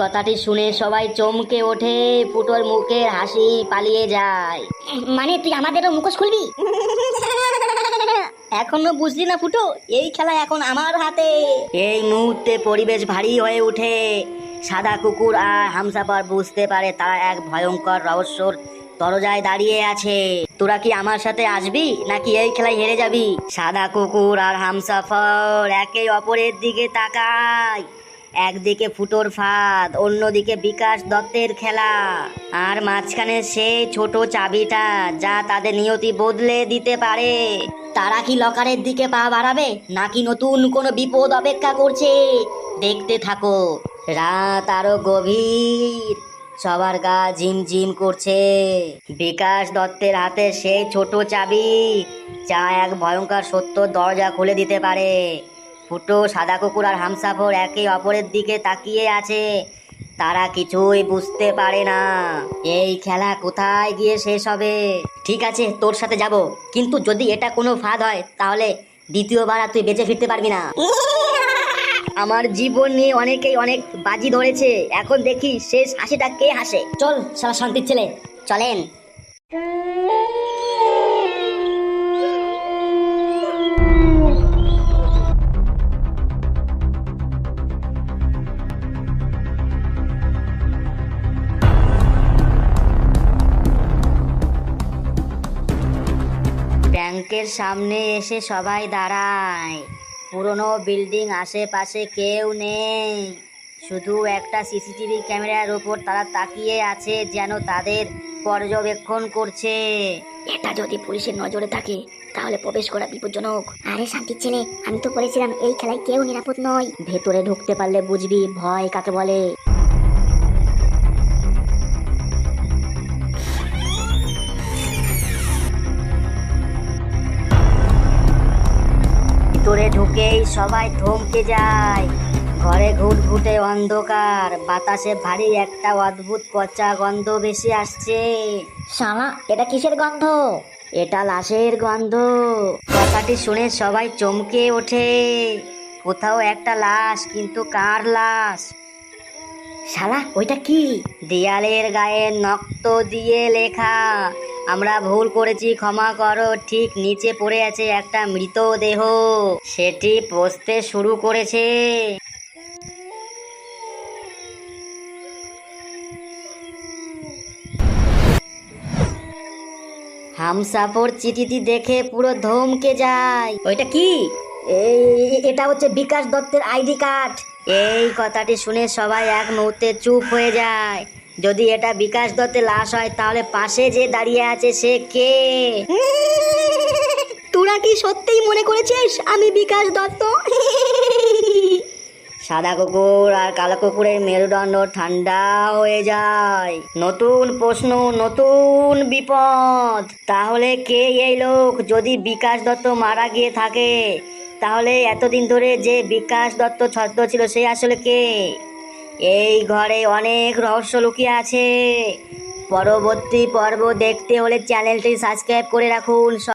কথাটি শুনে সবাই চমকে ওঠে, ফুটোর মুখের হাসি পালিয়ে যায়। মানে তুই আমাদেরও মুখোশ খুলবি? এখনো বুঝলি না ফুটো, এই খেলা এখন আমার হাতে। এই মুহূর্তে পরিবেশ ভারী হয়ে ওঠে। সাদা কুকুর আর হামসাফার বুঝতে পারে তারা এক ভয়ঙ্কর রহস্যর দরজায় দাঁড়িয়ে আছে। তোরা কি আমার সাথে আসবি নাকি এই খেলায় হেরে যাবি? সাদা কুকুর আর হামসাফার একে অপরের দিকে তাকায়। একদিকে ফুটোর ফাঁদ, অন্যদিকে বিকাশ দত্তের খেলা, আর মাঝখানে সেই ছোট চাবিটা যা তাদের নিয়তি বদলে দিতে পারে। তারা কি লকারের দিকে পা বাড়াবে নাকি নতুন কোনো বিপদ অপেক্ষা করছে? দেখতে থাকো। রাত আরো গভীর, সবার গা ঝিমঝিম করছে। বিকাশ দত্তের হাতে সেই ছোট চাবি যা এক ভয়ঙ্কর সত্য দরজা খুলে দিতে পারে। ফুটো, সাদা কুকুর আর হামসাফর একে অপরের দিকে তাকিয়ে আছে। তারা কিছুই বুঝতে পারে না এই খেলা কোথায় গিয়ে শেষ হবে। ঠিক আছে, তোর সাথে যাব, কিন্তু যদি এটা কোনো ফাঁদ হয় তাহলে দ্বিতীয়বার আর তুই বেঁচে ফিরতে পারবি না। আমার জীবন নিয়ে অনেকেই অনেক বাজি ধরেছে, এখন দেখি শেষ হাসিটা কে হাসে। চল শালা শান্তির ছেলে, চলেন। ব্যাংকের সামনে এসে সবাই দাঁড়ায়। পুরনো বিল্ডিং, আশেপাশে কেউ নেই, শুধু একটা সিসিটিভি ক্যামেরার উপর তারা তাকিয়ে আছে, যেন তাদের পর্যবেক্ষণ করছে। এটা যদি পুলিশের নজরে থাকে তাহলে প্রবেশ করা বিপজ্জনক। আরে শান্তির ছেলে, আমি তো বলেছিলাম এই খেলায় কেউ নিরাপদ নয়। ভেতরে ঢুকতে পারলে বুঝবি ভয় কাকে বলে। ভিতরে ঢুকেই সবাই থমকে যায়। ঘরে ঘুটঘুটে অন্ধকার, বাতাসে ভারী একটা অদ্ভুত পচা গন্ধ ভেসে আসছে। শালা, এটা কিসের গন্ধ? এটা লাশের গন্ধ। কথাটি শুনে সবাই চমকে ওঠে। কোথাও একটা লাশ, কিন্তু কার লাশ? শালা, ওইটা কি? দেয়ালের গায়ে নক্ত দিয়ে লেখা, আমরা ভুল করেছি, ক্ষমা করো। ঠিক নিচে পড়ে আছে একটা মৃতদেহ, সেটি পচতে শুরু করেছে। হামসাফর চিঠিটি দেখে পুরো ধমকে যায়। ওইটা কি? এটা হচ্ছে বিকাশ দত্তের আইডি কার্ড। এই কথাটি শুনে সবাই এক মুহূর্তে চুপ হয়ে যায়। যদি এটা বিকাশ দত্তের লাশ হয় তাহলে পাশে যে দাঁড়িয়ে আছে সে কে? তোরা কি সত্যিই মনে করেছিস আমি বিকাশ দত্ত? সাদা কুকুর আর কালো কুকুরের মেরুদণ্ড ঠান্ডা হয়ে যায়। নতুন প্রশ্ন, নতুন বিপদ। তাহলে কে এই লোক? যদি বিকাশ দত্ত মারা গিয়ে থাকে তাহলে এতদিন ধরে যে বিকাশ দত্ত ছদ্ম ছিল সে আসলে কে? এই ঘরে অনেক রহস্য লুকিয়ে আছে। পরবর্তী পর্ব দেখতে হলে চ্যানেলটি সাবস্ক্রাইব করে রাখুন।